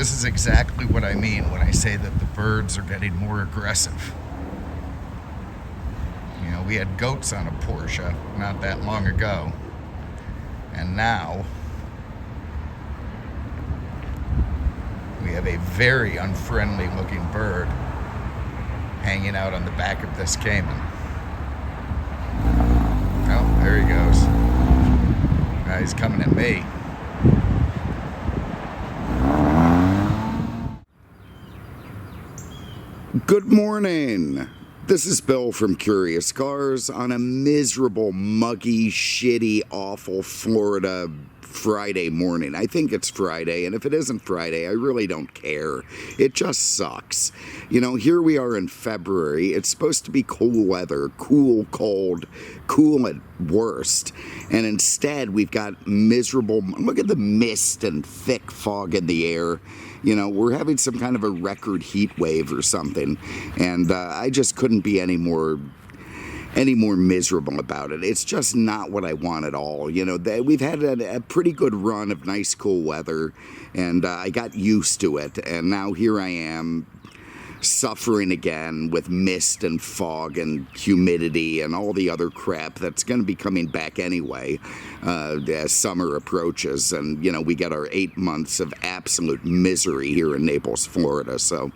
this is exactly what I mean when I say that the birds are getting more aggressive. You know, we had goats on a Porsche not that long ago, and now we have a very unfriendly looking bird hanging out on the back of this Cayman. Oh, there he goes. Now he's coming at me. Good morning. This is Bill from Curious Cars on a miserable, muggy, shitty, awful Florida Friday morning. I think it's Friday, and if it isn't Friday, I really don't care. It just sucks. You know, here we are in February. It's supposed to be cool weather, cool, cold, cool at worst. And instead, we've got miserable, look at the mist and thick fog in the air. You know, we're having some kind of a record heat wave or something. And I just couldn't be any more miserable about it. It's just not what I want at all. You know, we've had a pretty good run of nice cool weather, and I got used to it, and now here I am suffering again with mist and fog and humidity and all the other crap that's going to be coming back anyway as summer approaches. And you know, we get our 8 months of absolute misery here in Naples, Florida. So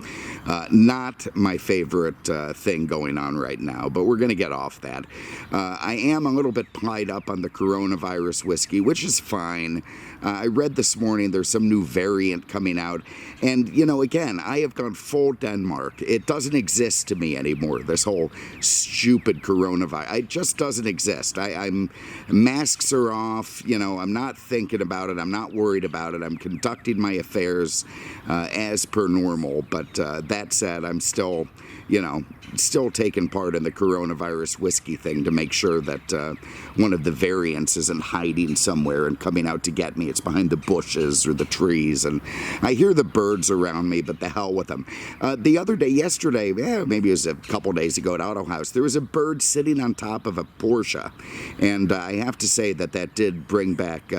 not my favorite thing going on right now, but we're going to get off that. I am a little bit plied up on the coronavirus whiskey, which is fine. I read this morning there's some new variant coming out, and you know, again, I have gone full Denmark. It doesn't exist to me anymore, this whole stupid coronavirus. It just doesn't exist. Masks are off, you know, I'm not thinking about it, I'm not worried about it, I'm conducting my affairs as per normal, but that said, I'm still, you know, still taking part in the coronavirus whiskey thing to make sure that one of the variants isn't hiding somewhere and coming out to get me. It's behind the bushes or the trees, and I hear the birds around me, but the hell with them. The other day, yesterday, maybe it was a couple days ago at Auto House, there was a bird sitting on top of a Porsche, and I have to say that did bring back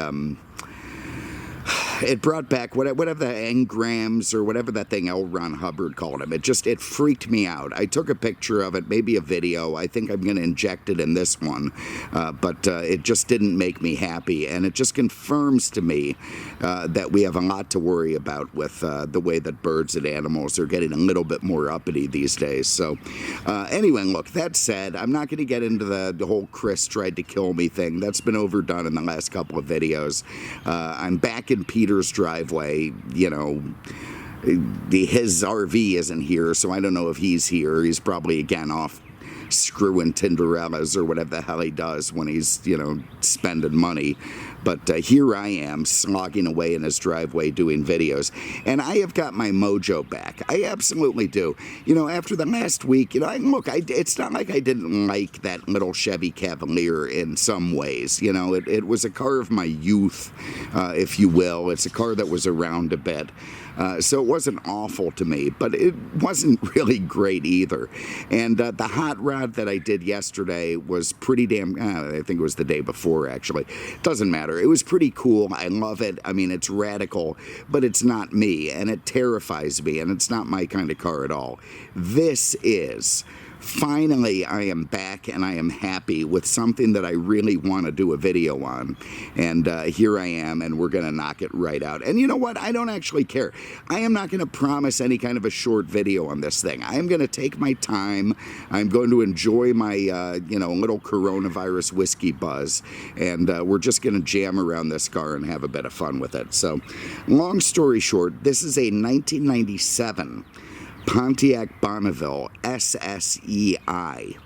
it brought back whatever the engrams or whatever that thing L. Ron Hubbard called him. It freaked me out. I took a picture of it, maybe a video. I think I'm going to inject it in this one, but it just didn't make me happy, and it just confirms to me that we have a lot to worry about with the way that birds and animals are getting a little bit more uppity these days. So anyway, look, that said, I'm not going to get into the whole Chris tried to kill me thing. That's been overdone in the last couple of videos. I'm back in Peter's driveway. You know, his RV isn't here, so I don't know if he's here. He's probably again off screwing Tinderellas or whatever the hell he does when he's, you know, spending money. But here I am slogging away in his driveway doing videos, and I have got my mojo back. I absolutely do. You know, after the last week, you know, it's not like I didn't like that little Chevy Cavalier in some ways. You know, it was a car of my youth, if you will. It's a car that was around a bit. So it wasn't awful to me, but it wasn't really great either. And the hot rod that I did yesterday was pretty damn, I think it was the day before actually. Doesn't matter. It was pretty cool. I love it. I mean, it's radical, but it's not me, and it terrifies me, and it's not my kind of car at all. This is... Finally, I am back, and I am happy with something that I really want to do a video on. And here I am, and we're going to knock it right out. And you know what? I don't actually care. I am not going to promise any kind of a short video on this thing. I am going to take my time. I'm going to enjoy my, you know, little coronavirus whiskey buzz. And we're just going to jam around this car and have a bit of fun with it. So, long story short, this is a 1997 Pontiac Bonneville SSEi.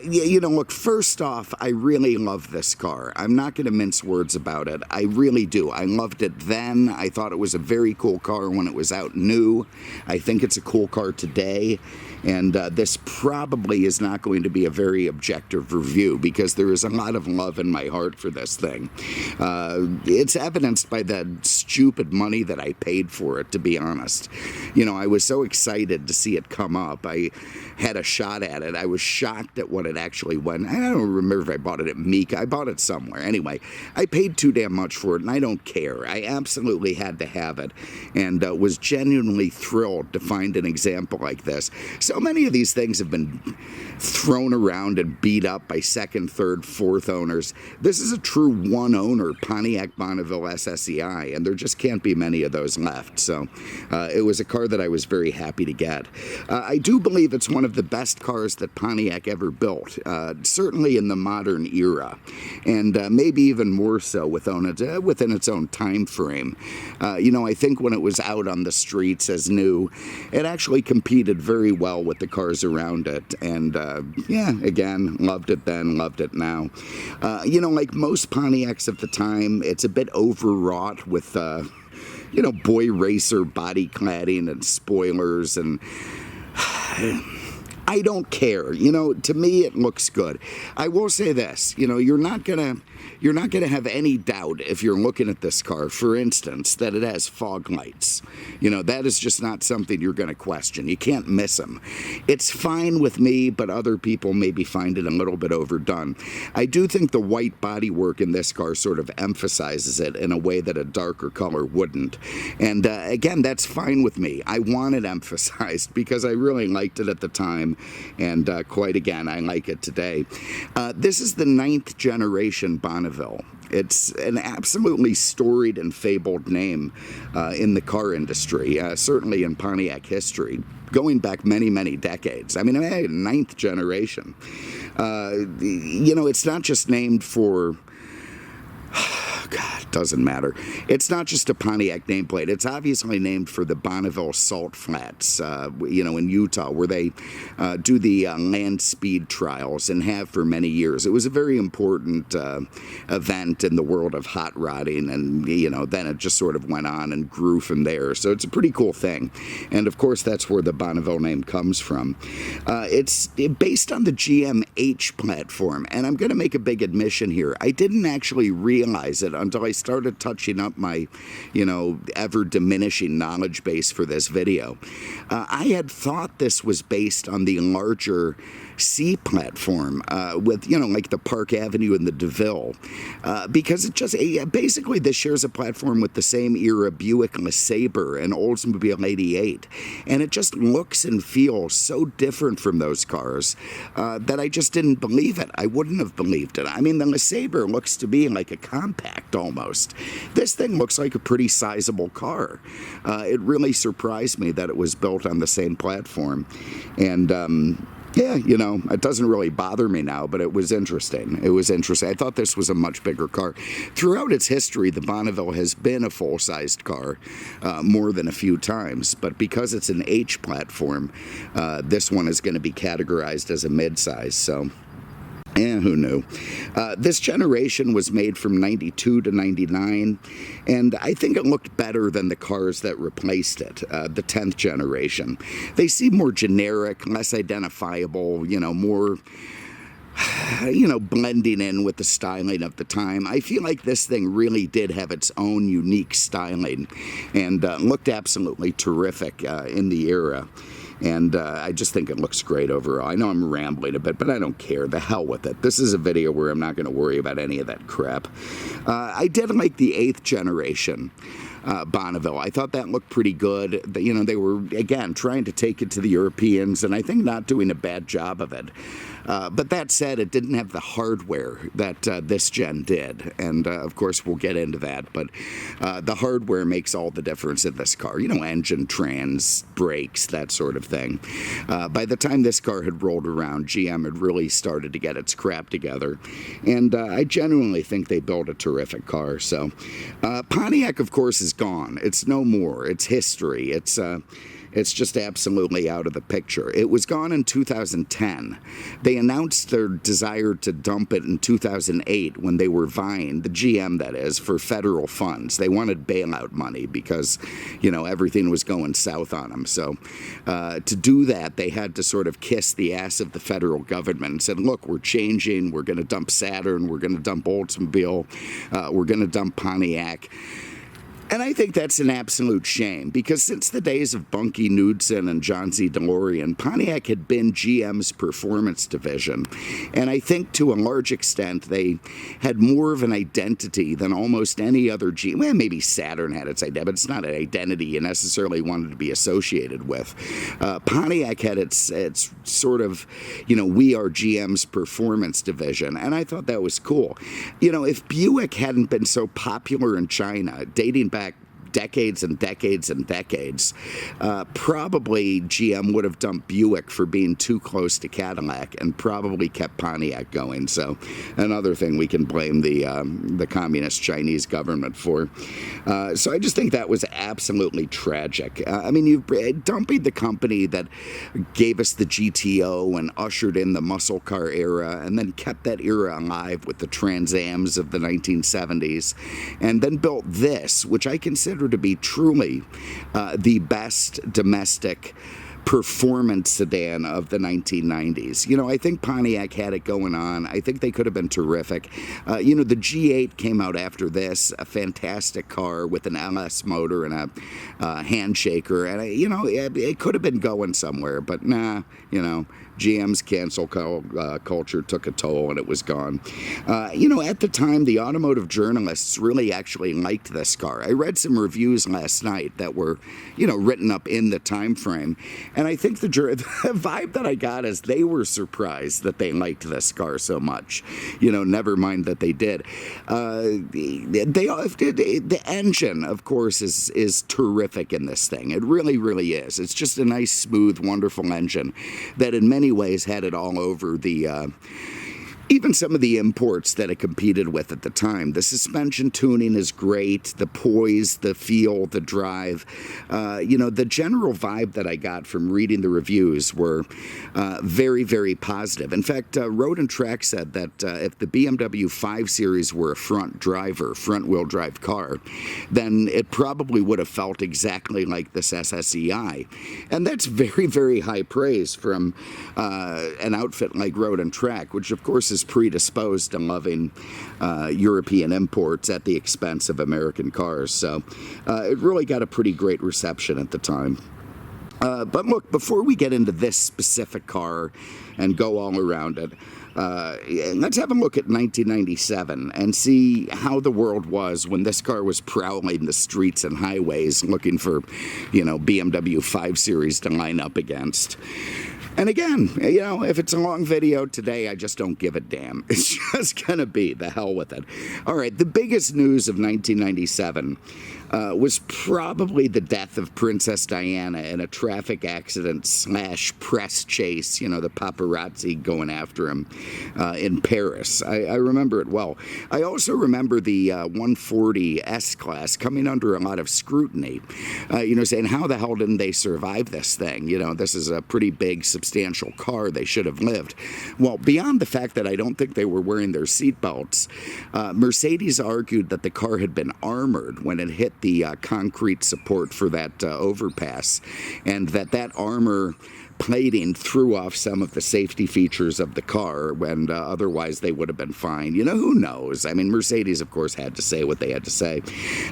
You know, look, first off, I really love this car. I'm not going to mince words about it. I really do. I loved it then. I thought it was a very cool car when it was out new. I think it's a cool car today. And this probably is not going to be a very objective review because there is a lot of love in my heart for this thing. It's evidenced by the stupid money that I paid for it, to be honest. You know, I was so excited to see it come up. I had a shot at it. I was shocked shocked at what it actually went. I don't remember if I bought it at Meek. I bought it somewhere. Anyway, I paid too damn much for it, and I don't care. I absolutely had to have it, and was genuinely thrilled to find an example like this. So many of these things have been thrown around and beat up by second, third, fourth owners. This is a true one-owner Pontiac Bonneville SSEi, and there just can't be many of those left. So it was a car that I was very happy to get. I do believe it's one of the best cars that Pontiac ever built, certainly in the modern era, and maybe even more so within its own time frame. I think when it was out on the streets as new, it actually competed very well with the cars around it, and yeah, again, loved it then, loved it now. Like most Pontiacs of the time, it's a bit overwrought with boy racer body cladding and spoilers, and I don't care. To me, it looks good. I will say this, you're not gonna have any doubt if you're looking at this car, for instance, that it has fog lights. That is just not something you're gonna question. You can't miss them. It's fine with me, but other people maybe find it a little bit overdone. I do think the white bodywork in this car sort of emphasizes it in a way that a darker color wouldn't. And again, that's fine with me. I want it emphasized because I really liked it at the time, and quite again, I like it today. This is the 9th generation Bonneville. It's an absolutely storied and fabled name in the car industry, certainly in Pontiac history, going back many, many decades. I mean, 9th generation. It's not just named for... God, doesn't matter. It's not just a Pontiac nameplate. It's obviously named for the Bonneville Salt Flats, in Utah, where they do the land speed trials and have for many years. It was a very important event in the world of hot rodding, and, then it just sort of went on and grew from there. So it's a pretty cool thing. And, of course, that's where the Bonneville name comes from. It's based on the GM H platform, and I'm going to make a big admission here. I didn't actually realize it until I started touching up my, ever-diminishing knowledge base for this video. I had thought this was based on the larger C platform with, like the Park Avenue and the DeVille, because basically this shares a platform with the same era Buick LeSabre and Oldsmobile 88, and it just looks and feels so different from those cars that I just didn't believe it. I wouldn't have believed it. I mean, the LeSabre looks to be like a compact almost. This thing looks like a pretty sizable car. It really surprised me that it was built on the same platform, and yeah, it doesn't really bother me now, but it was interesting. I thought this was a much bigger car. Throughout its history, the Bonneville has been a full-sized car more than a few times, but because it's an H platform, this one is going to be categorized as a mid-size, so... Yeah, who knew? This generation was made from 92 to 99, and I think it looked better than the cars that replaced it, the 10th generation. They seem more generic, less identifiable, more... blending in with the styling of the time. I feel like this thing really did have its own unique styling and looked absolutely terrific in the era. And I just think it looks great overall. I know I'm rambling a bit, but I don't care. The hell with it. This is a video where I'm not going to worry about any of that crap. I did like the 8th generation Bonneville. I thought that looked pretty good. They were, again, trying to take it to the Europeans, and I think not doing a bad job of it. But that said, it didn't have the hardware that this gen did, and of course we'll get into that, but the hardware makes all the difference in this car. Engine, trans, brakes, that sort of thing. By the time this car had rolled around, GM had really started to get its crap together, and I genuinely think they built a terrific car. So Pontiac, of course, is gone. It's no more. It's history. It's just absolutely out of the picture. It was gone in 2010. They announced their desire to dump it in 2008 when they were vying, the GM that is, for federal funds. They wanted bailout money because, everything was going south on them. So to do that, they had to sort of kiss the ass of the federal government and said, look, we're changing. We're going to dump Saturn. We're going to dump Oldsmobile. We're going to dump Pontiac. And I think that's an absolute shame, because since the days of Bunky Knudsen and John Z. DeLorean, Pontiac had been GM's performance division. And I think to a large extent they had more of an identity than almost any other GM. Well, maybe Saturn had its identity, but it's not an identity you necessarily wanted to be associated with. Pontiac had its sort of, we are GM's performance division. And I thought that was cool. If Buick hadn't been so popular in China, dating back decades and decades and decades, probably GM would have dumped Buick for being too close to Cadillac and probably kept Pontiac going. So another thing we can blame the communist Chinese government for. So I just think that was absolutely tragic. Dumping the company that gave us the GTO and ushered in the muscle car era and then kept that era alive with the Trans Ams of the 1970s, and then built this, which I consider to be truly the best domestic performance sedan of the 1990s. I think Pontiac had it going on. I think they could have been terrific. The G8 came out after this, a fantastic car with an LS motor and a handshaker, and it could have been going somewhere, but nah, GM's cancel culture took a toll and it was gone. At the time, the automotive journalists really actually liked this car. I read some reviews last night that were, written up in the time frame, and I think the vibe that I got is they were surprised that they liked this car so much. Never mind that they did. The engine, of course, is terrific in this thing. It really, really is. It's just a nice, smooth, wonderful engine that in many ways had it all over the even some of the imports that it competed with at the time. The suspension tuning is great, the poise, the feel, the drive. The general vibe that I got from reading the reviews were very, very positive. In fact, Road and Track said that if the BMW 5 Series were a front-wheel drive car, then it probably would have felt exactly like this SSEi. And that's very, very high praise from an outfit like Road and Track, which of course is predisposed to loving European imports at the expense of American cars. So it really got a pretty great reception at the time. But look, before we get into this specific car and go all around it, let's have a look at 1997 and see how the world was when this car was prowling the streets and highways looking for, BMW 5 Series to line up against. And again, if it's a long video today, I just don't give a damn. It's just going to be the hell with it. All right, the biggest news of 1997 was probably the death of Princess Diana in a traffic accident / press chase, the paparazzi going after him in Paris. I remember it well. I also remember the 140 S-Class coming under a lot of scrutiny, saying, how the hell didn't they survive this thing? This is a pretty big, substantial car. They should have lived. Well, beyond the fact that I don't think they were wearing their seatbelts, Mercedes argued that the car had been armored when it hit the concrete support for that overpass, and that armor plating threw off some of the safety features of the car when otherwise they would have been fine. Who knows? Mercedes, of course, had to say what they had to say.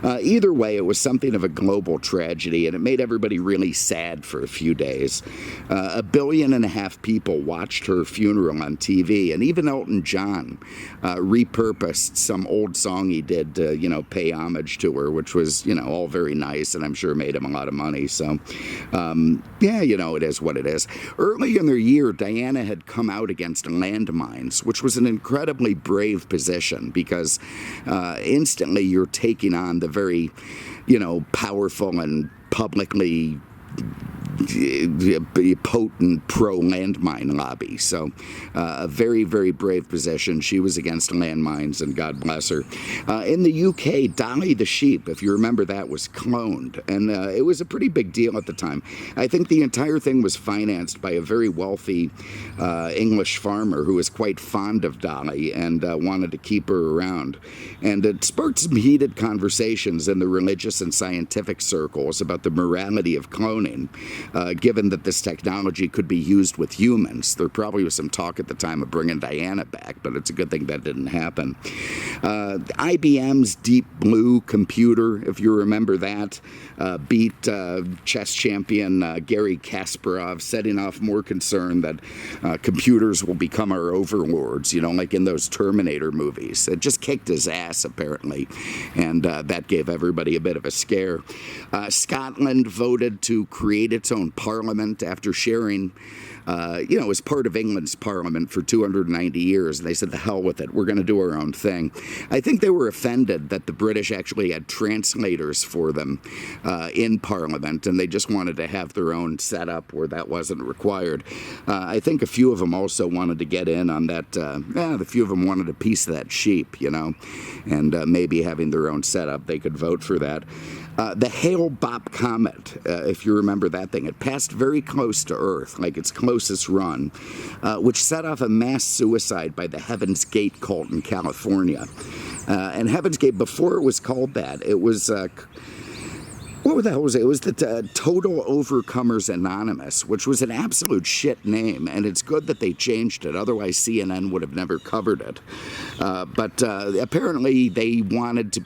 Either way, it was something of a global tragedy, and it made everybody really sad for a few days. 1.5 billion people watched her funeral on TV, and even Elton John repurposed some old song he did to, pay homage to her, which was, all very nice, and I'm sure made him a lot of money. So, it is what it is. Early in their year, Diana had come out against landmines, which was an incredibly brave position because instantly you're taking on the very, powerful and publicly potent pro-landmine lobby. So a very, very brave position. She was against landmines, and God bless her. In the UK, Dolly the sheep, if you remember that, was cloned, and it was a pretty big deal at the time. I think the entire thing was financed by a very wealthy English farmer who was quite fond of Dolly and wanted to keep her around. And it sparked some heated conversations in the religious and scientific circles about the morality of cloning. given that this technology could be used with humans. There probably was some talk at the time of bringing Diana back, but it's a good thing that didn't happen. IBM's Deep Blue computer, if you remember that, beat chess champion Garry Kasparov, setting off more concern that computers will become our overlords, like in those Terminator movies. It just kicked his ass, apparently, and that gave everybody a bit of a scare. Scotland voted to create its own parliament after sharing as part of England's parliament for 290 years. They said, the hell with it, we're going to do our own thing. I think they were offended that the British actually had translators for them in parliament, and they just wanted to have their own setup where that wasn't required. I think a few of them also wanted to get in on that, a few of them wanted a piece of that sheep, and maybe having their own setup, they could vote for that. The Hale-Bopp comet, if you remember that thing, it passed very close to Earth, like its closest run, which set off a mass suicide by the Heaven's Gate cult in California. And Heaven's Gate, before it was called that, it was... what the hell was it? It was the Total Overcomers Anonymous, which was an absolute shit name, and it's good that they changed it. Otherwise, CNN would have never covered it. But apparently, they wanted to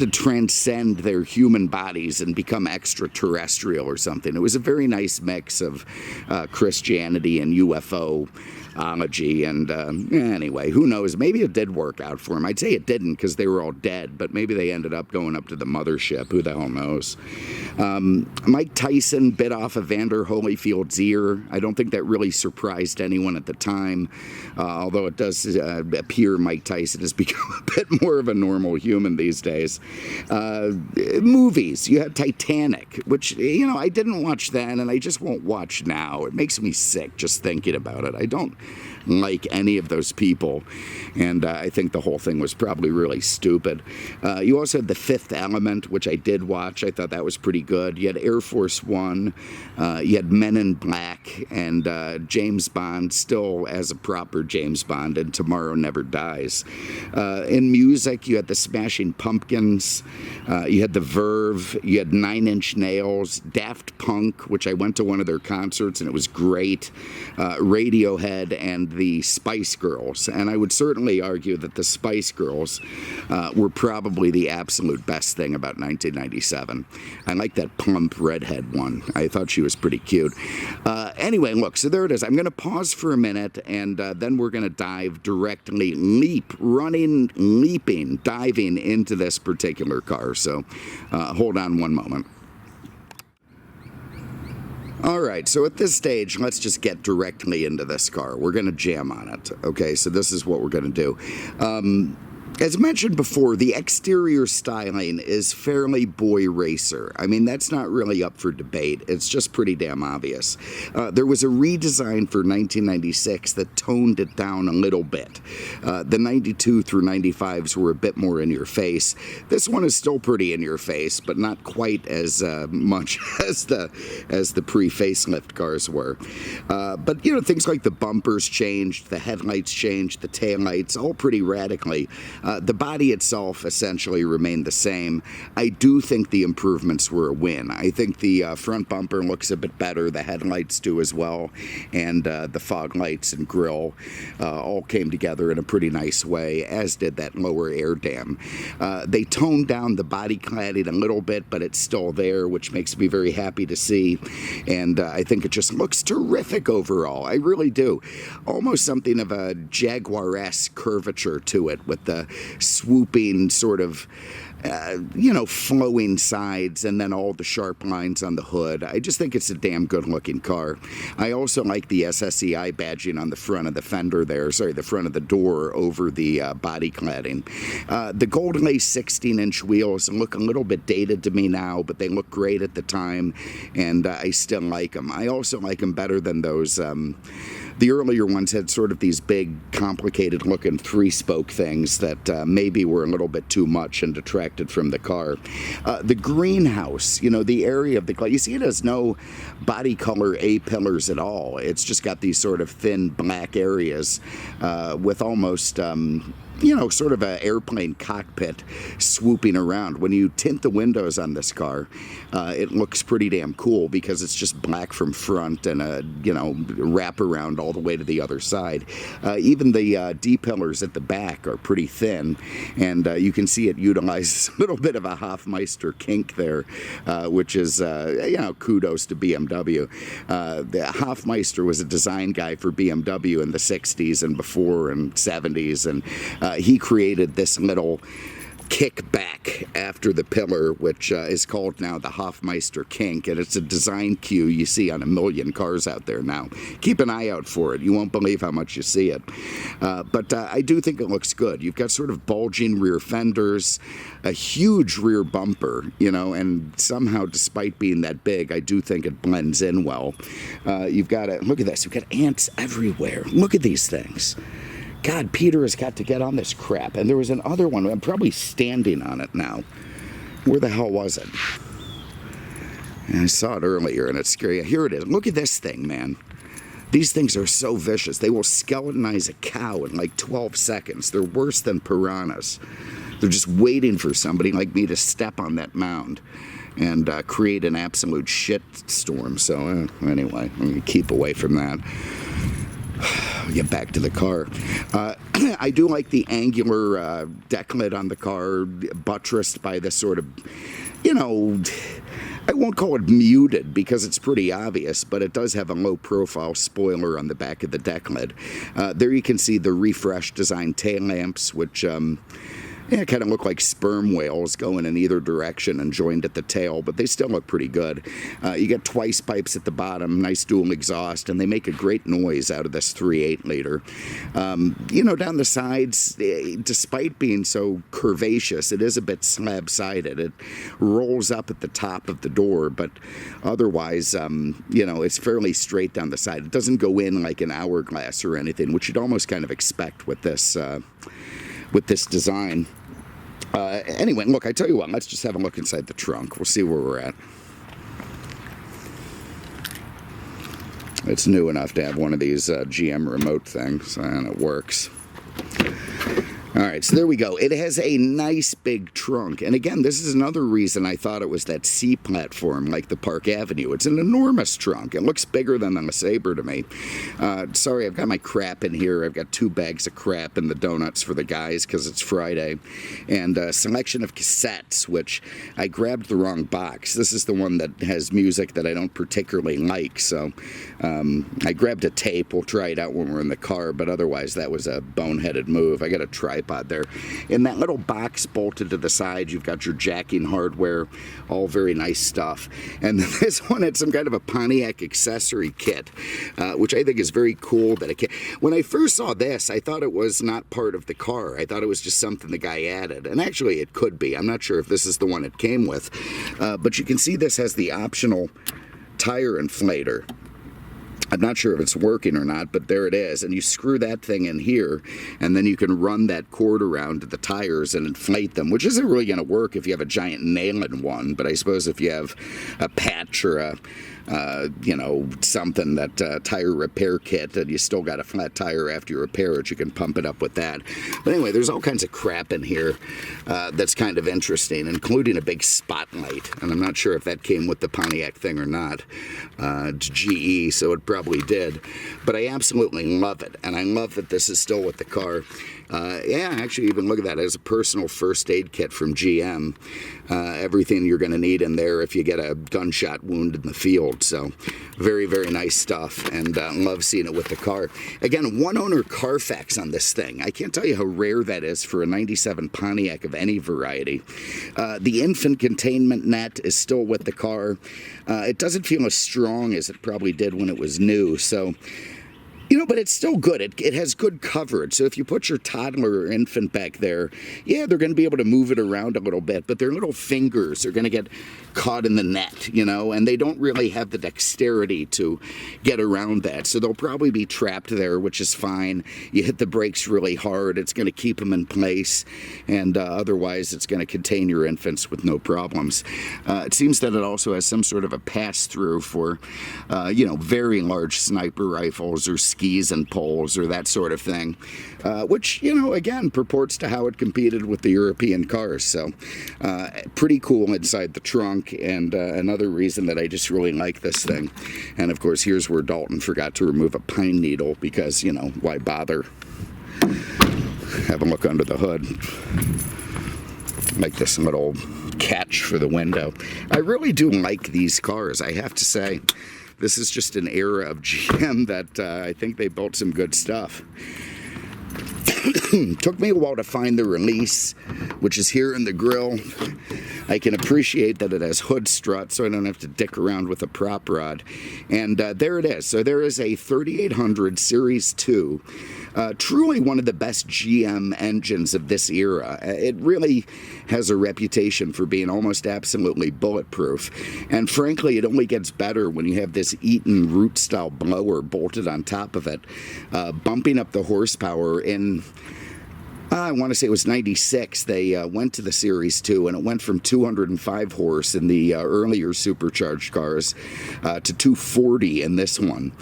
transcend their human bodies and become extraterrestrial or something. It was a very nice mix of Christianity and UFO-ology, and anyway, who knows? Maybe it did work out for them. I'd say it didn't because they were all dead, but maybe they ended up going up to the mothership. Who the hell knows? Mike Tyson bit off Evander Holyfield's ear. I don't think that really surprised anyone at the time, although it does appear Mike Tyson has become a bit more of a normal human these days. Movies. You had Titanic, which, I didn't watch then, and I just won't watch now. It makes me sick just thinking about it. I don't like any of those people, and I think the whole thing was probably really stupid. You also had The Fifth Element, which I did watch. I thought that was pretty good. You had Air Force One, you had Men in Black, and James Bond, still as a proper James Bond, and Tomorrow Never Dies. In music, you had the Smashing Pumpkins, you had The Verve, you had Nine Inch Nails, Daft Punk, which I went to one of their concerts, and it was great, Radiohead, and the Spice Girls. And I would certainly argue that the Spice Girls were probably the absolute best thing about 1997. I like that plump redhead one. I thought she was pretty cute. Anyway, look, so there it is. I'm going to pause for a minute, and then we're going to dive directly, diving into this particular car. So hold on one moment. All right, so at this stage, let's just get directly into this car. We're going to jam on it. Okay, so this is what we're going to do. As mentioned before, the exterior styling is fairly boy racer. I mean, that's not really up for debate. It's just pretty damn obvious. There was a redesign for 1996 that toned it down a little bit. The 92 through 95s were a bit more in your face. This one is still pretty in your face, but not quite as much as the pre-facelift cars were. But, things like the bumpers changed, the headlights changed, the taillights, all pretty radically. The body itself essentially remained the same. I do think the improvements were a win. I think the front bumper looks a bit better. The headlights do as well. And the fog lights and grille all came together in a pretty nice way, as did that lower air dam. They toned down the body cladding a little bit, but it's still there, which makes me very happy to see. And I think it just looks terrific overall. I really do. Almost something of a Jaguar-esque curvature to it, with the swooping sort of flowing sides and then all the sharp lines on the hood. I just think it's a damn good looking car. I also like the SSEi badging on the front of the fender there, the front of the door over the body cladding. The gold lace 16-inch wheels look a little bit dated to me now, but they look great at the time, and I still like them. I also like them better than those the earlier ones had sort of these big, complicated looking 3-spoke things that maybe were a little bit too much and detracted extracted from the car. The greenhouse, you know, the area of the car, you see it has no body color A-pillars at all. It's just got these sort of thin black areas with almost... you know, sort of an airplane cockpit swooping around. When you tint the windows on this car, it looks pretty damn cool because it's just black from front and a, you know, wrap around all the way to the other side. Even the D-pillars at the back are pretty thin, and you can see it utilizes a little bit of a Hofmeister kink there, which is, you know, kudos to BMW. The Hofmeister was a design guy for BMW in the 60s and before and 70s, and he created this little kickback after the pillar, which is called now the Hofmeister kink, and it's a design cue you see on a million cars out there now. Keep an eye out for it. You won't believe how much you see it. But I do think it looks good. You've got sort of bulging rear fenders, a huge rear bumper, you know, and somehow, despite being that big, I do think it blends in well. You've got a, look at this, you've got ants everywhere. Look at these things. God, Peter has got to get on this crap. And there was another one. I'm probably standing on it now. Where the hell was it? And I saw it earlier, and it's scary. Here it is. Look at this thing, man. These things are so vicious. They will skeletonize a cow in like 12 seconds. They're worse than piranhas. They're just waiting for somebody like me to step on that mound and create an absolute shit storm. So anyway, I'm going to keep away from that. Get back to the car. I do like the angular deck lid on the car, buttressed by this sort of, you know, I won't call it muted because it's pretty obvious, but it does have a low profile spoiler on the back of the deck lid. There you can see the refreshed design tail lamps, which yeah, kind of look like sperm whales going in either direction and joined at the tail, but they still look pretty good. You get twice pipes at the bottom, nice dual exhaust, and they make a great noise out of this 3.8 liter. You know, down the sides, despite being so curvaceous, it is a bit slab-sided. It rolls up at the top of the door, but otherwise, you know, it's fairly straight down the side. It doesn't go in like an hourglass or anything, which you'd almost kind of expect with this design. Anyway, look, I tell you what, let's just have a look inside the trunk. We'll see where we're at. It's new enough to have one of these GM remote things, and it works. All right, so there we go. It has a nice big trunk. And again, this is another reason I thought it was that C platform like the Park Avenue. It's an enormous trunk. It looks bigger than the Sabre to me. Sorry, I've got my crap in here. I've got 2 bags of crap in the donuts for the guys because it's Friday. And a selection of cassettes, which I grabbed the wrong box. This is the one that has music that I don't particularly like. So I grabbed a tape. We'll try it out when we're in the car. But otherwise, that was a boneheaded move. I got a tripod there. In that little box bolted to the side, you've got your jacking hardware, all very nice stuff. And this one had some kind of a Pontiac accessory kit, which I think is very cool. When I first saw this, I thought it was not part of the car. I thought it was just something the guy added. And actually, it could be. I'm not sure if this is the one it came with. But you can see this has the optional tire inflator. I'm not sure if it's working or not, but there it is. And you screw that thing in here, and then you can run that cord around to the tires and inflate them, which isn't really going to work if you have a giant nail in one. But I suppose if you have a patch or a you know, something, that tire repair kit, and you still got a flat tire after you repair it, you can pump it up with that. But anyway, there's all kinds of crap in here that's kind of interesting, including a big spotlight. And I'm not sure if that came with the Pontiac thing or not. It's GE, so it probably did. But I absolutely love it, and I love that this is still with the car. Yeah, actually, even look at that. It has a personal first aid kit from GM. Everything you're going to need in there if you get a gunshot wound in the field. So very, very nice stuff, and love seeing it with the car. Again, one-owner Carfax on this thing. I can't tell you how rare that is for a 97 Pontiac of any variety. The infant containment net is still with the car. It doesn't feel as strong as it probably did when it was new, so... You but it's still good. It has good coverage. So if you put your toddler or infant back there, yeah, they're going to be able to move it around a little bit, but their little fingers are going to get caught in the net, and they don't really have the dexterity to get around that. So they'll probably be trapped there, which is fine. You hit the brakes really hard, it's going to keep them in place, and otherwise it's going to contain your infants with no problems. It seems that it also has some sort of a pass-through for, very large sniper rifles or skis and poles or that sort of thing, which, again, purports to how it competed with the European cars. So pretty cool inside the trunk, and another reason that I just really like this thing. And of course, here's where Dalton forgot to remove a pine needle because, why bother? Have a look under the hood. Like this little catch for the window. I really do like these cars, I have to say. This is just an era of GM that I think they built some good stuff. Took me a while to find the release, which is here in the grill. I can appreciate that it has hood struts, so I don't have to dick around with a prop rod. And there it is. So there is a 3800 Series 2. Truly one of the best GM engines of this era. It really has a reputation for being almost absolutely bulletproof. And frankly, it only gets better when you have this Eaton root-style blower bolted on top of it, bumping up the horsepower in... I want to say it was 96. They went to the Series 2, and it went from 205 horse in the earlier supercharged cars to 240 in this one,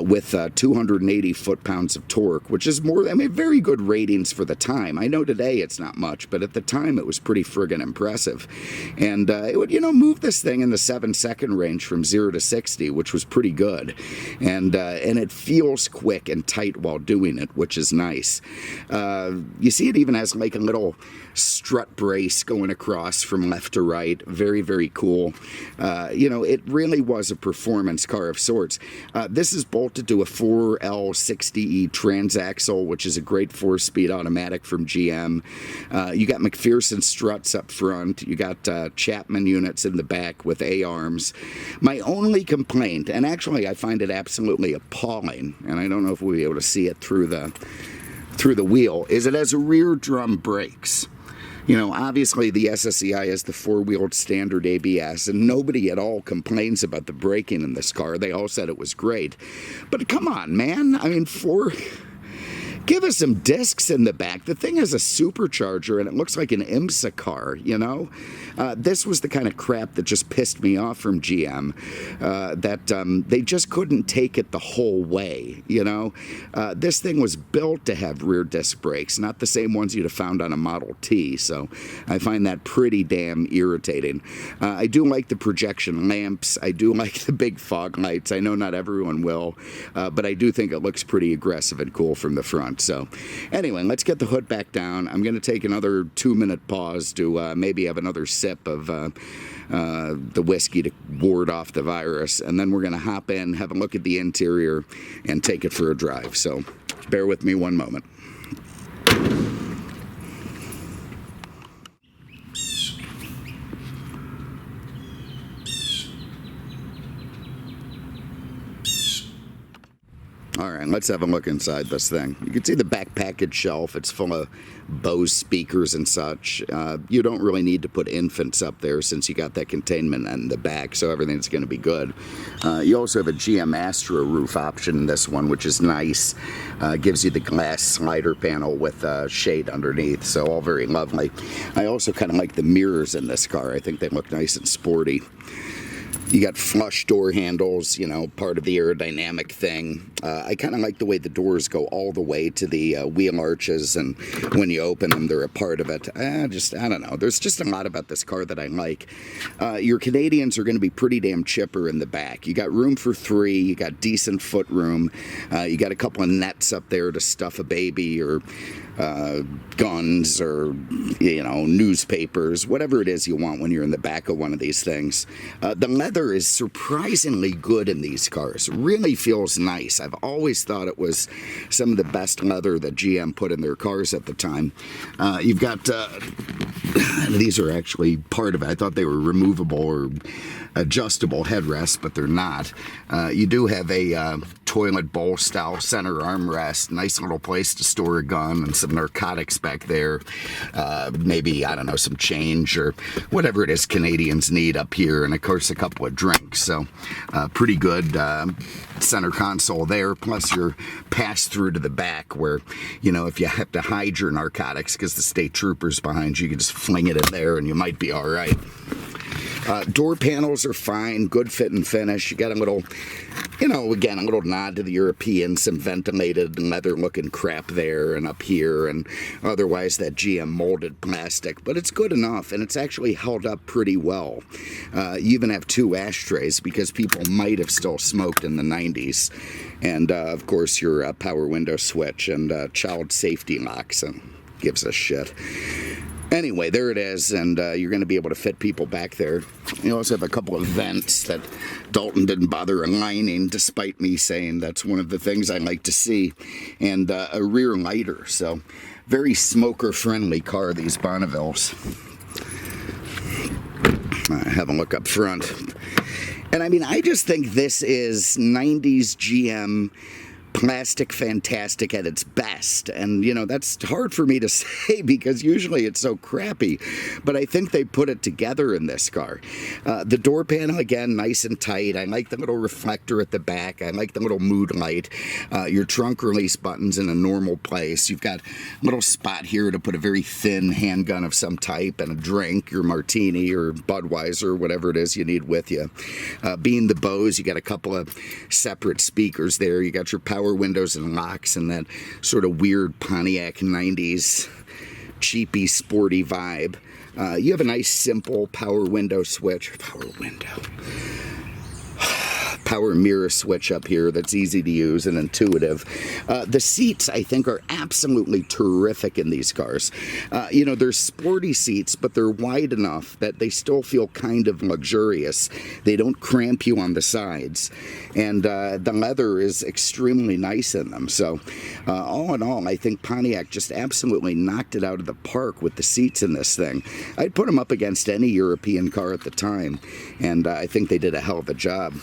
with 280 foot-pounds of torque, which is very good ratings for the time. I know today it's not much, but at the time it was pretty friggin' impressive. And it would, move this thing in the 7-second range from 0 to 60, which was pretty good. And it feels quick and tight while doing it, which is nice. You see it even has like a little strut brace going across from left to right. Very, very cool. It really was a performance car of sorts. This is bolted to a 4L60E transaxle, which is a great 4-speed automatic from GM. You got McPherson struts up front. You got Chapman units in the back with A-arms. My only complaint, and actually I find it absolutely appalling, and I don't know if we'll be able to see it through the wheel, is it has a rear drum brakes. Obviously the SSEi has the 4-wheeled standard ABS, and nobody at all complains about the braking in this car. They all said it was great. But come on, man. I mean, give us some discs in the back. The thing has a supercharger, and it looks like an IMSA car, This was the kind of crap that just pissed me off from GM, that they just couldn't take it the whole way, This thing was built to have rear disc brakes, not the same ones you'd have found on a Model T, so I find that pretty damn irritating. I do like the projection lamps. I do like the big fog lights. I know not everyone will, but I do think it looks pretty aggressive and cool from the front. So anyway, let's get the hood back down. I'm going to take another 2-minute pause to maybe have another sip of the whiskey to ward off the virus, and then we're going to hop in, have a look at the interior, and take it for a drive. So bear with me one moment. All right, let's have a look inside this thing. You can see the back package shelf. It's full of Bose speakers and such. You don't really need to put infants up there since you got that containment in the back, so everything's going to be good. You also have a GM Astro roof option in this one, which is nice. Gives you the glass slider panel with shade underneath, so all very lovely. I also kind of like the mirrors in this car. I think they look nice and sporty. You got flush door handles, part of the aerodynamic thing. I kind of like the way the doors go all the way to the wheel arches, and when you open them, they're a part of it. I don't know. There's just a lot about this car that I like. Your Canadians are going to be pretty damn chipper in the back. You got room for 3. You got decent foot room. You got a couple of nets up there to stuff a baby or guns or, newspapers, whatever it is you want when you're in the back of one of these things. The leather is surprisingly good in these cars. Really feels nice. I've always thought it was some of the best leather that GM put in their cars at the time. You've got, these are actually part of it. I thought they were removable or adjustable headrests, but they're not. You do have a toilet bowl style center armrest. Nice little place to store a gun and some narcotics back there. Maybe, I don't know, some change or whatever it is Canadians need up here. And of course, a couple of drinks. So pretty good center console there. Plus your pass through to the back where, you know, if you have to hide your narcotics because the state trooper's behind you, you can just fling it in there and you might be all right. Door panels are fine, good fit and finish. You got a little, you know, again, a little nod to the European, some ventilated leather looking crap there and up here, and otherwise that GM molded plastic, but it's good enough and it's actually held up pretty well. You even have 2 ashtrays because people might have still smoked in the 90s. And of course your power window switch and child safety locks, and gives a shit. Anyway, there it is, and you're going to be able to fit people back there. You also have a couple of vents that Dalton didn't bother aligning, despite me saying that's one of the things I like to see, and a rear lighter. So, very smoker-friendly car, these Bonnevilles. Have a look up front. And I mean, I just think this is 90s GM plastic fantastic at its best, and you know, that's hard for me to say because usually it's so crappy, but I think they put it together in this car. The door panel, again, nice and tight. I like the little reflector at the back. I like the little mood light. Your trunk release button's in a normal place. You've got a little spot here to put a very thin handgun of some type and a drink, your martini or Budweiser, whatever it is you need with you. Being the Bose, you got a couple of separate speakers there. You got your power windows and locks and that sort of weird Pontiac 90s cheapy sporty vibe. You have a nice simple power window switch. Power mirror switch up here that's easy to use and intuitive. The seats, I think, are absolutely terrific in these cars. You know, they're sporty seats, but they're wide enough that they still feel kind of luxurious. They don't cramp you on the sides. And the leather is extremely nice in them. So, all in all, I think Pontiac just absolutely knocked it out of the park with the seats in this thing. I'd put them up against any European car at the time, and I think they did a hell of a job.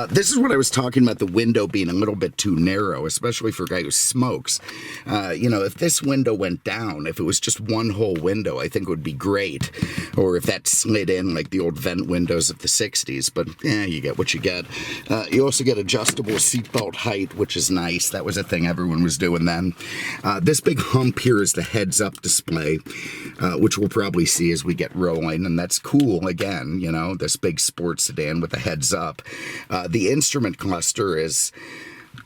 This is what I was talking about, the window being a little bit too narrow, especially for a guy who smokes. You know, if this window went down, if it was just one whole window, I think it would be great. Or if that slid in like the old vent windows of the 60s. But, yeah, you get what you get. You also get adjustable seatbelt height, which is nice. That was a thing everyone was doing then. This big hump here is the heads-up display, which we'll probably see as we get rolling. And that's cool, again, you know, this big sports sedan with the heads-up. The instrument cluster is,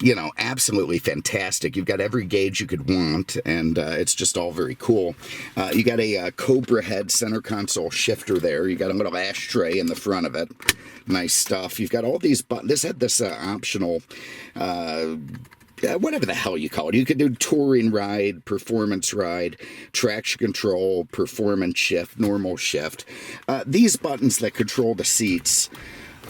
you know, absolutely fantastic. You've got every gauge you could want, and it's just all very cool. You got a Cobra head center console shifter there. You got a little ashtray in the front of it. Nice stuff. You've got all these buttons. This had this optional whatever the hell you call it. You could do touring ride, performance ride, traction control, performance shift, normal shift. These buttons that control the seats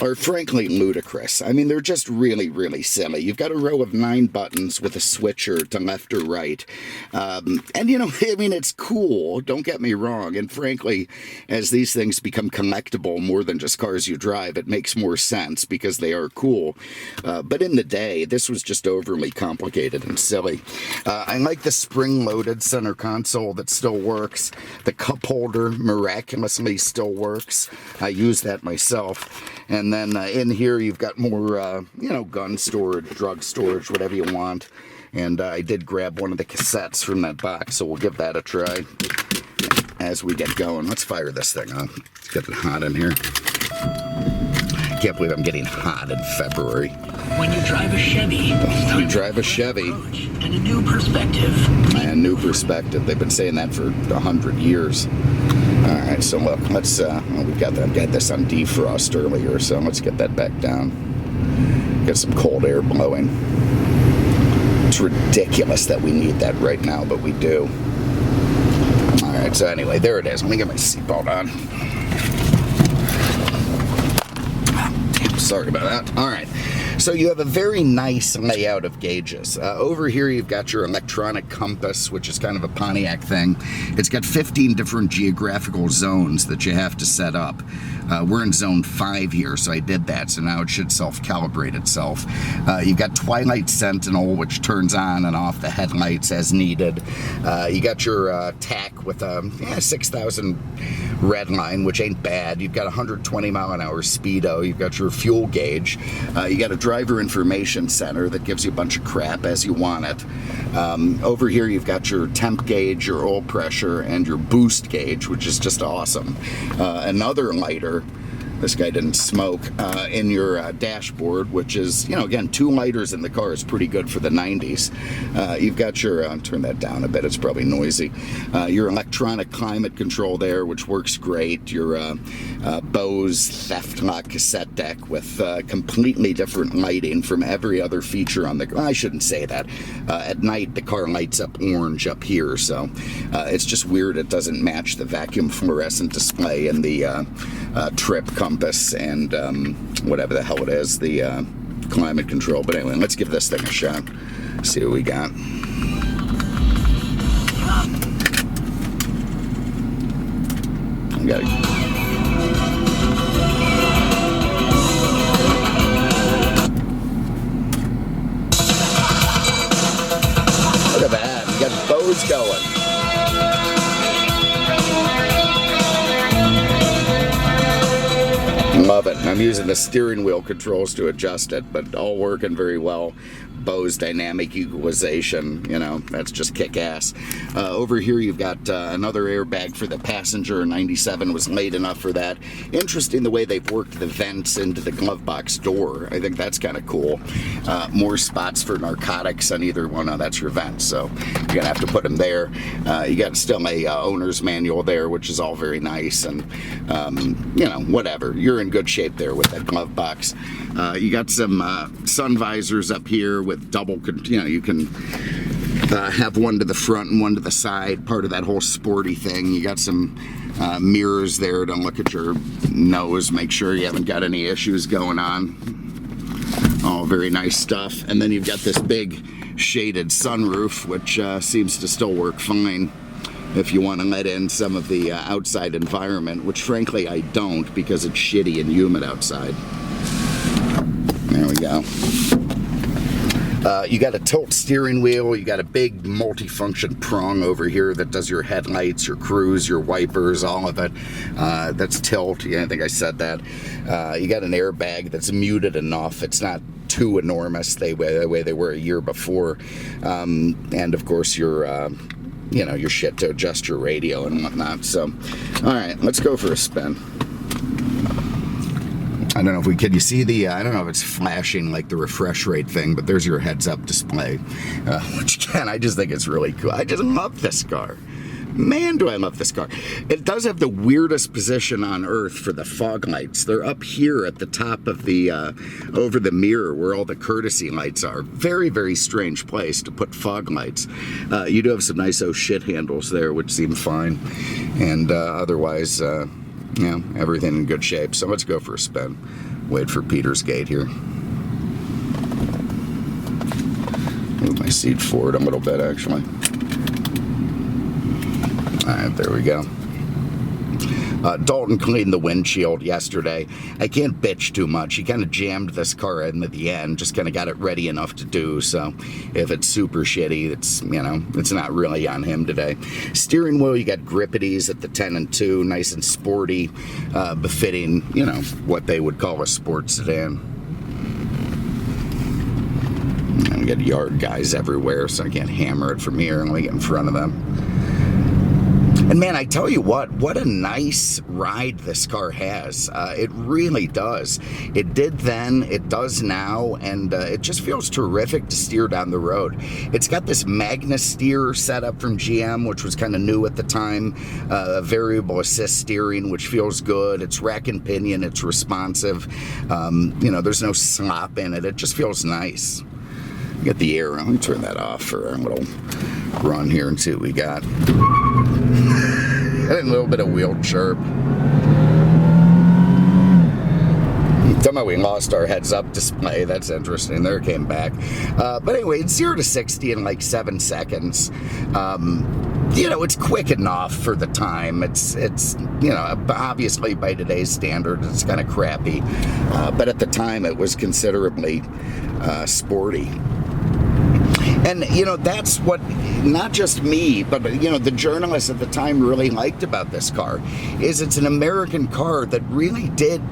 are frankly ludicrous. I mean, they're just really, really silly. You've got a row of 9 buttons with a switcher to left or right. And, you know, I mean, it's cool, don't get me wrong. And frankly, as these things become collectible more than just cars you drive, it makes more sense because they are cool. But in the day, this was just overly complicated and silly. I like the spring-loaded center console that still works. The cup holder miraculously still works. I use that myself. And then in here you've got more, you know, gun storage, drug storage, whatever you want. And I did grab one of the cassettes from that box, so we'll give that a try as we get going. Let's fire this thing up. It's getting hot in here. I can't believe I'm getting hot in February. When you drive a Chevy, you drive a Chevy. And a new perspective. And new perspective. They've been saying that for 100 years. All right, so look, let's, well, we got this on defrost earlier, so let's get that back down. Get some cold air blowing. It's ridiculous that we need that right now, but we do. All right, so anyway, there it is. Let me get my seatbelt on. Damn, sorry about that. All right. So you have a very nice layout of gauges. Over here you've got your electronic compass, which is kind of a Pontiac thing. It's got 15 different geographical zones that you have to set up. We're in zone 5 here, so I did that, so now it should self-calibrate itself. You've got Twilight Sentinel, which turns on and off the headlights as needed. You got your TAC with a 6,000 red line, which ain't bad. You've got 120 mile an hour speedo. You've got your fuel gauge. You got a driver information center that gives you a bunch of crap as you want it. Over here you've got your temp gauge, your oil pressure, and your boost gauge, which is just awesome. Another lighter, this guy didn't smoke, in your dashboard, which is, again, 2 lighters in the car is pretty good for the 90s. You've got your, turn that down a bit, it's probably noisy. Your electronic climate control there, which works great. Your Bose Theft Lock cassette deck with completely different lighting from every other feature on the, I shouldn't say that. At night, the car lights up orange up here, so it's just weird it doesn't match the vacuum fluorescent display in the trip compass and whatever the hell it is, the climate control. But anyway, let's give this thing a shot. See what we got. Look at that. We got Bose going. Love it. I'm using the steering wheel controls to adjust it, but all working very well. Bose dynamic equalization, that's just kick-ass. Over here you've got another airbag for the passenger. 97 was late enough for that. Interesting the way they've worked the vents into the glove box door. I think that's kind of cool. More spots for narcotics on either one. Oh, that's your vents, so you're gonna have to put them there. You got still a owner's manual there, which is all very nice, and whatever. You're in good shape there with that glove box. You got some sun visors up here with double, you can have one to the front and one to the side, part of that whole sporty thing. You got some mirrors there to look at your nose, make sure you haven't got any issues going on. All very nice stuff. And then you've got this big shaded sunroof, which seems to still work fine if you want to let in some of the outside environment, which frankly I don't, because it's shitty and humid outside. There we go. You got a tilt steering wheel. You got a big multi-function prong over here that does your headlights, your cruise, your wipers, all of it. That's tilt. Yeah, I think I said that. You got an airbag that's muted enough. It's not too enormous the way they were a year before. And of course your your shit to adjust your radio and whatnot. So, all right, let's go for a spin. I don't know if can you see the, I don't know if it's flashing like the refresh rate thing, but there's your heads up display, which again, I just think it's really cool. I just love this car. Man, do I love this car. It does have the weirdest position on earth for the fog lights. They're up here at the top of the, over the mirror where all the courtesy lights are. Very, very strange place to put fog lights. You do have some nice shit handles there, which seem fine. And otherwise, everything in good shape. So let's go for a spin. Wait for Peter's gate here. Move my seat forward a little bit, actually. All right, there we go. Dalton cleaned the windshield yesterday. I can't bitch too much. He kind of jammed this car in at the end, just kind of got it ready enough to do. So if it's super shitty, it's, it's not really on him today. Steering wheel, you got grippities at the 10 and 2, nice and sporty, befitting, what they would call a sports sedan. And we got yard guys everywhere, so I can't hammer it from here and get in front of them. And man, I tell you what a nice ride this car has. It really does. It did then, it does now, and it just feels terrific to steer down the road. It's got this Magna Steer setup from GM, which was kind of new at the time. Variable assist steering, which feels good. It's rack and pinion, it's responsive. There's no slop in it. It just feels nice. Get the air. Let me turn that off for a little run here and see what we got. Got a little bit of wheel chirp. Somehow we lost our heads-up display. That's interesting. There it came back. But anyway, it's 0 to 60 in like 7 seconds. you know, it's quick enough for the time. It's you know, obviously by today's standard, it's kind of crappy. But at the time, it was considerably sporty. And, you know, that's what, not just me, but, you know, the journalists at the time really liked about this car, is it's an American car that really did,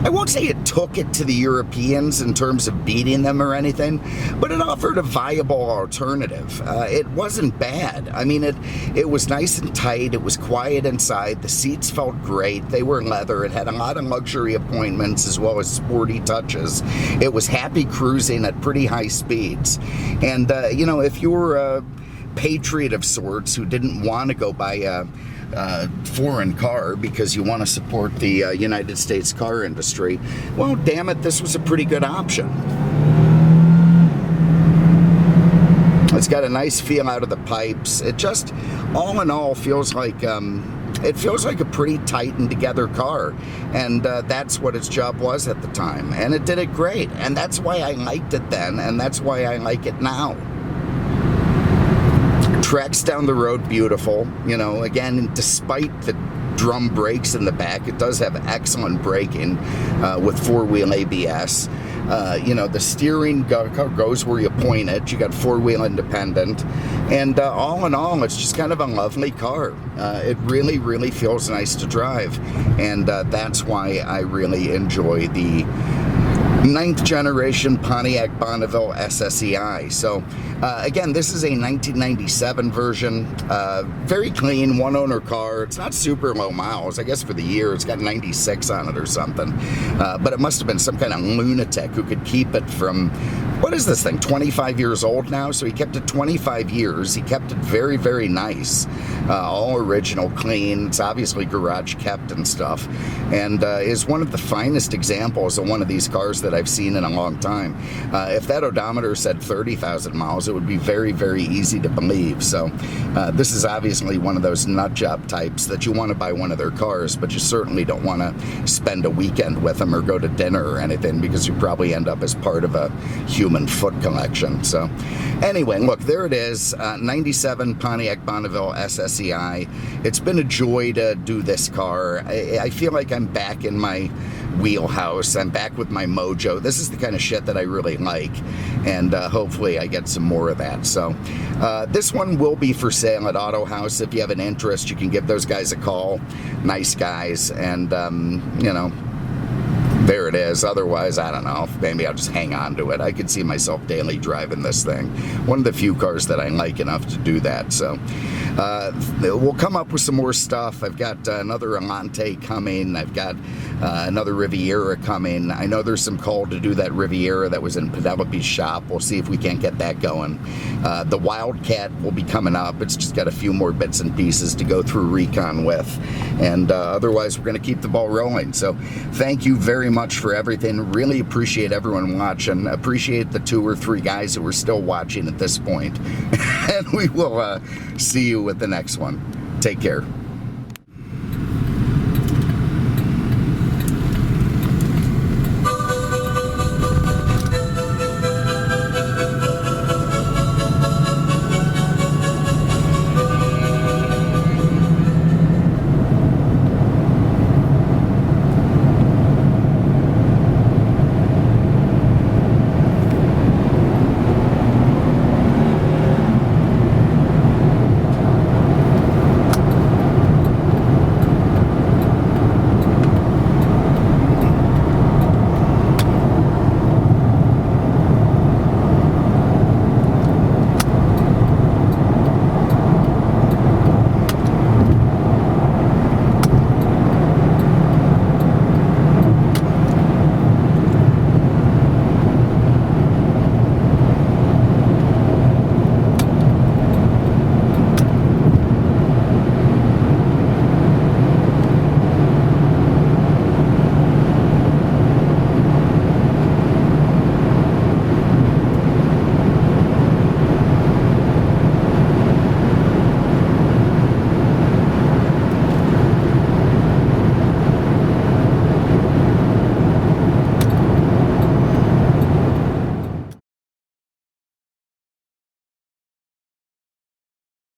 I won't say it took it to the Europeans in terms of beating them or anything, but it offered a viable alternative. It wasn't bad. I mean, it was nice and tight. It was quiet inside. The seats felt great. They were leather. It had a lot of luxury appointments as well as sporty touches. It was happy cruising at pretty high speeds. And, you know, if you were a patriot of sorts who didn't want to go buy a foreign car because you want to support the United States car industry, well, damn it, this was a pretty good option. It's got a nice feel out of the pipes. It just, all in all, feels like it feels like a pretty tight and together car, and that's what its job was at the time, and it did it great, and that's why I liked it then, and that's why I like it now. Tracks down the road beautiful, you know, again, despite the drum brakes in the back, it does have excellent braking with four-wheel ABS. You know, the steering goes where you point it. You got four-wheel independent, and all in all, it's just kind of a lovely car. It really, really feels nice to drive, and that's why I really enjoy the 9th generation Pontiac Bonneville SSEi. So again, this is a 1997 version, very clean, one owner car. It's not super low miles. I guess for the year it's got 96 on it or something, but it must have been some kind of lunatic who could keep it from, what is this thing, 25 years old now? So he kept it 25 years. He kept it very, very nice, all original, clean. It's obviously garage kept and stuff, and is one of the finest examples of one of these cars that I've seen in a long time. If that odometer said 30,000 miles, it would be very, very easy to believe. So this is obviously one of those nut job types that you want to buy one of their cars, but you certainly don't want to spend a weekend with them or go to dinner or anything, because you probably end up as part of a human foot collection. So anyway, look, there it is, 97 Pontiac Bonneville SSEi. It's been a joy to do this car. I feel like I'm back in my wheelhouse. I'm back with my mojo. This is the kind of shit that I really like, and hopefully I get some more of that. So this one will be for sale at Auto House. If you have an interest, you can give those guys a call. Nice guys, and you know, there it is. Otherwise, I don't know, maybe I'll just hang on to it. I could see myself daily driving this thing. One of the few cars that I like enough to do that. So we'll come up with some more stuff. I've got another Alante coming. I've got another Riviera coming. I know there's some call to do that Riviera that was in Penelope's shop. We'll see if we can't get that going. The Wildcat will be coming up. It's just got a few more bits and pieces to go through recon with, and otherwise we're going to keep the ball rolling. So thank you very much for everything. Really appreciate everyone watching. Appreciate the 2 or 3 guys who are still watching at this point. And we will see you with the next one. Take care.